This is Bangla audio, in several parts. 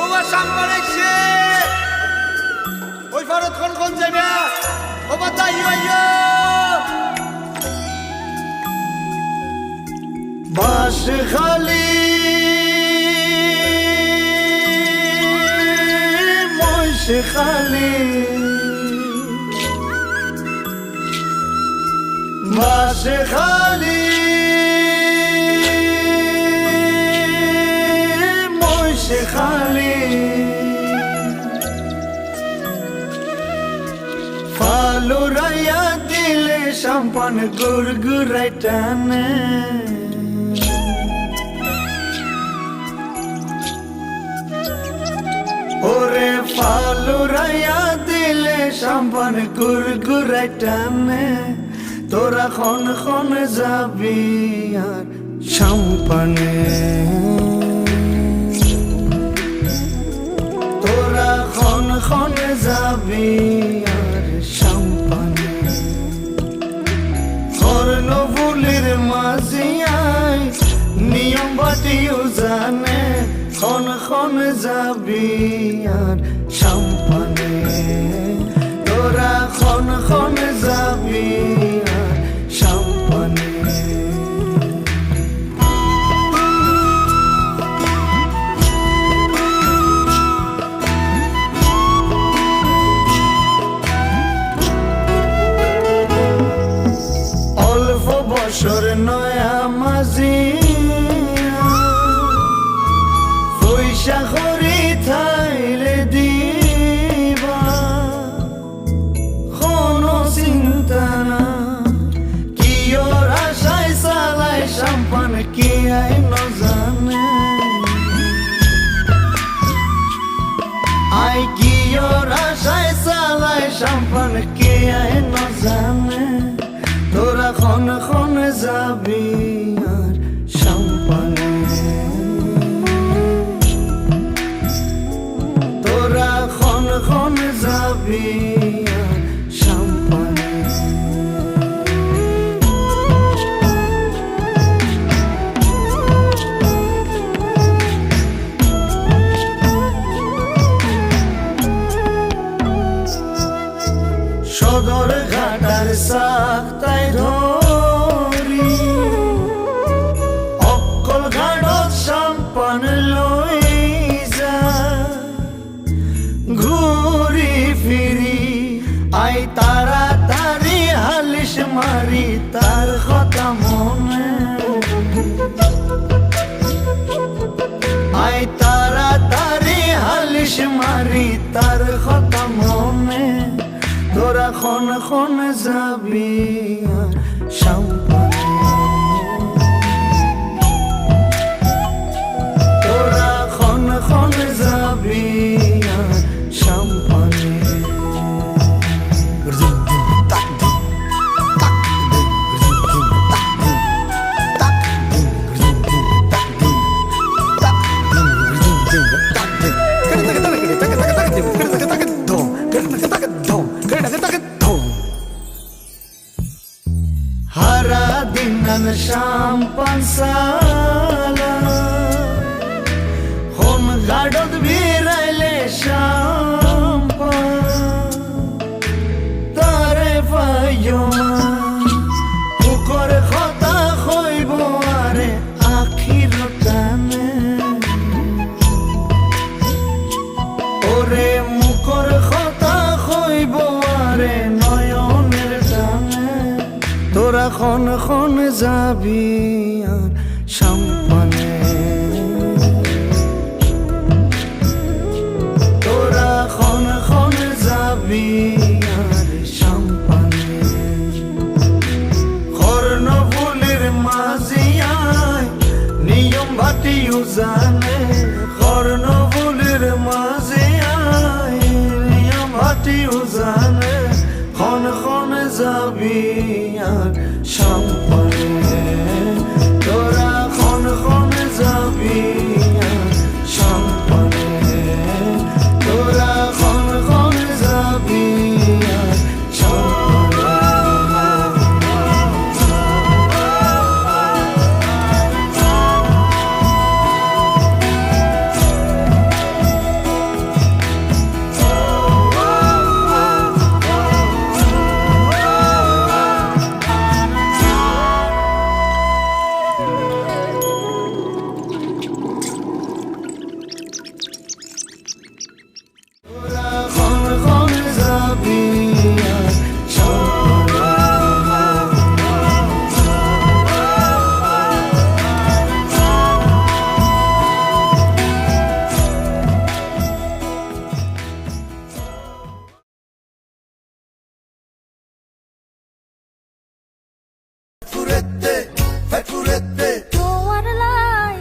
ওবা সামনে এসে ওই ভারত কোন যাবে ওবা তাই আইয়ো বাস খালি মশ খালি বাস খালি মশ খালি ফালুরাইয়া দিলে সম্পান গুরগুরাই টানে ওরে ফালুরাইয়া দিলে সম্পান গুরগুরাই টানে তোরা খন খন যাবি আর সম্পানে তোরা খন খন যাবি আর সম্পানে কর্ণফুলির মাঝিয়াই নিয়ম বাটিও জানে খন খন যাবি আর সম্পানে তোরা খন খন যাবি আর সম্পানে অল্প বছর নয়া মাঝি পয়সা করি থাইলে দিবা কোনো চিন্তা না কি ওর আশায় চালাই সম্পান কি আই নজানে আই কি ওর আশায় চালাই সম্পান কি আই নজানে তোরা খন খন যাবি আর সম্পানে তোরা খন খন যাবি আর সম্পানে সদর ঘাটার সাক্তায় ধরি অক্কল ঘাটত সম্পান লই যা ঘুরি ফিরি আই তাড়াতাড়ি হালিশ মারি তার কথা মনে আই তাড়াতাড়ি হালিশ মারি তার কথা মনে তোরা খন খন যাবি আর সম্পানে তোরা খন খন যাবি আর সম্পানে Hara dinan champan sala Hon gadot biraile champan Tare fayoma Ukor khota khoibo are akhir tane Ore mukor khota khoibo are noyoner tane তোরা খন খন যাবি আর সম্পানে তোরা খন খন যাবি আর সম্পানে কর্ণফুলির মাঝিয়ায় নিয়ম বাটিও জানে কর্ণফুলির মাঝিয়ায় নিয়ম বাটিও জানে খন খন যাবি আর সম্পানে তোরা খন খন যাবি আর সম্পানে তোরা খন খন যাবি আর সম্পানে ফেকুরেতে তোমার লাই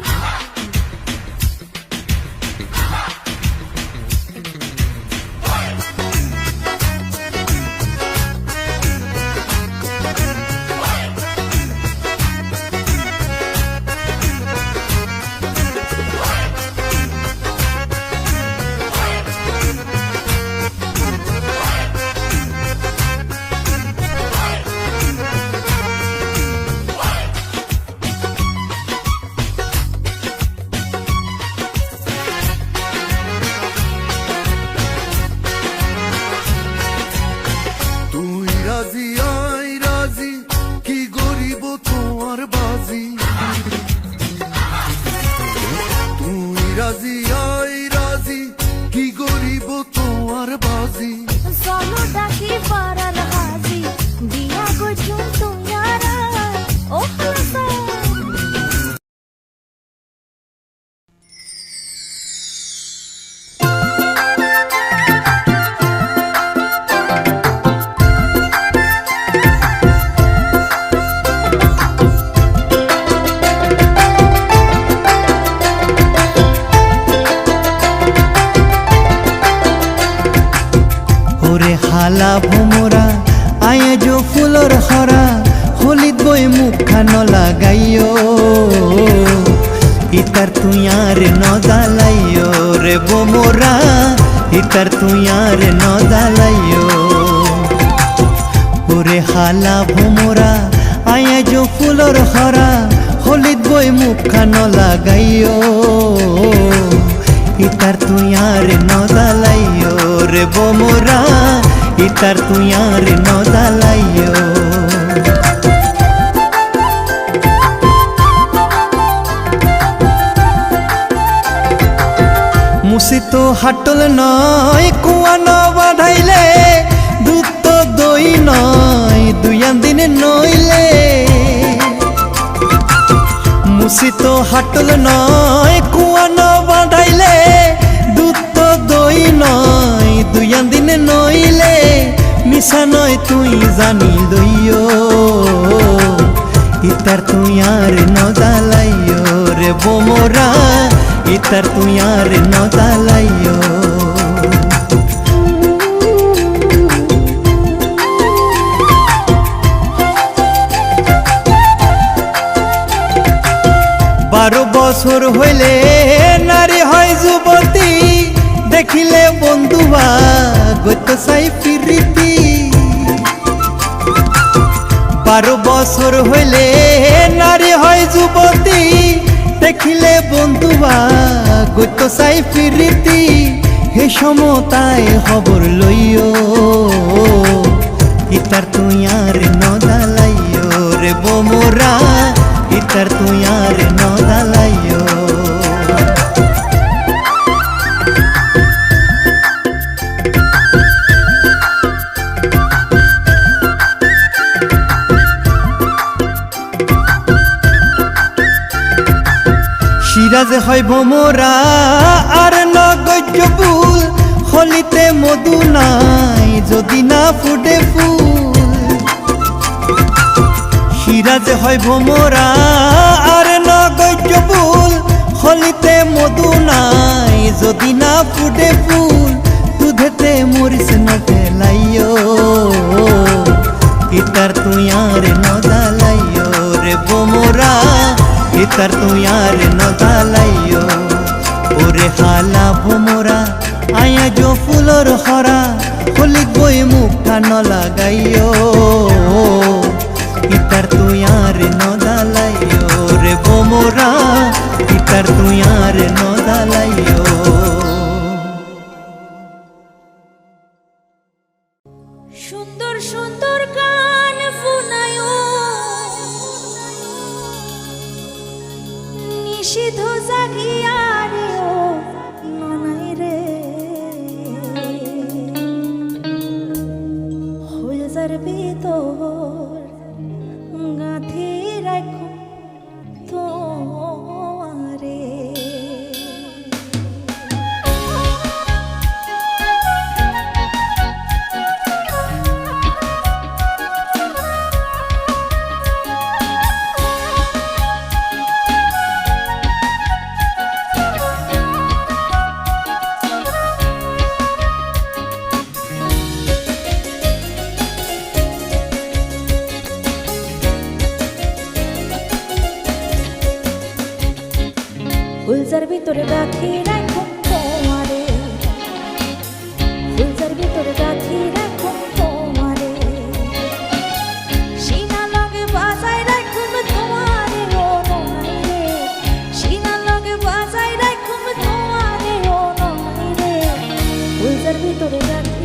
তুই রাজি আই রাজি কি গরিব তোমার বাজি তুই রাজি আই রাজি কি গরিব তোমার বাজি চলো ডাকি পারাল হাজি বিয়া গজুম তুয়ারা ও হাসা ওরে হালা ভোমরা আয়া যো ফুলর হরা হলিত বই মুখখান লাগাইও ইতার তুই আর নদালাইও রে বোমরা ইতার তুই আর নদালাইও ওরে হালা ভোমরা আয়া যো ফুলর হরা হলিত বই মুখখান লাগাইও ইতার তুই আর নদালাইও রে বোমরা ইতার তুই আর নদালাইও মুসি তো হাটল নয় কুয়া ন বাঁধাইলে দুধ তো দই নয় দুইয়ান দিনে নইলে মুসি তো হাটল নয় কুয়া ন বাঁধাইলে দুধ তো দই নয় দুইয়ান দিনে নইলে মিশা নয় তুই জানি লইও ইতার তুই আর নদালাইও রে বোমরা ইতার তুই আর নদালাইও বারো বছর হইলে নারী হয় যুবতী দেখিলে বন্ধুবা গত সাই প্রীতি 12 বছর হইলে নারী হয় যুবতী দেখিলে বন্ধুবা গত সাই প্রীতি হে সমতায় খবর লইও ইতার তুই আর নদালাইও রে বোমরা ইতার তুই আর নদালাইও সিরাজ হয় ভোমরা আর নগজ্য ফুল হলিতে মধু নাই যদি না ফুটে ফুল সিরাজ হয় ভোমরা আর নগজ্য ফুল হলিতে মধু নাই যদি না ফুটে ফুল দুধেতে মরিস না ফেলাইও ইতার তুই আর নদালাইও রে ভোমরা ইতার তুই আর নদালাইও ওরে হালা ভোমরা আয়া যো ফুলর হরা হলিত বই মুখটা ন লাগাইও ইতার তুই আর নদালাইও রে ভোমরা ইতার তুই আর নদালাইও সুন্দর সুন্দর গান শুনায়ো নিষিদ্ধ জাগিয়া রে ও ননাই রে হয়ে যার ভিতর ফুলজার ভিতরে রাখি রাখুন তোমারে, ফুলজার ভিতরে রাখি রাখুন তোমারে, সিনা লগে বাজাই রাখুন তোমারে ও ননাই রে, সিনা লগে বাজাই রাখুন তোমারে ও ননাই রে, ফুলজার ভিতরে রাখি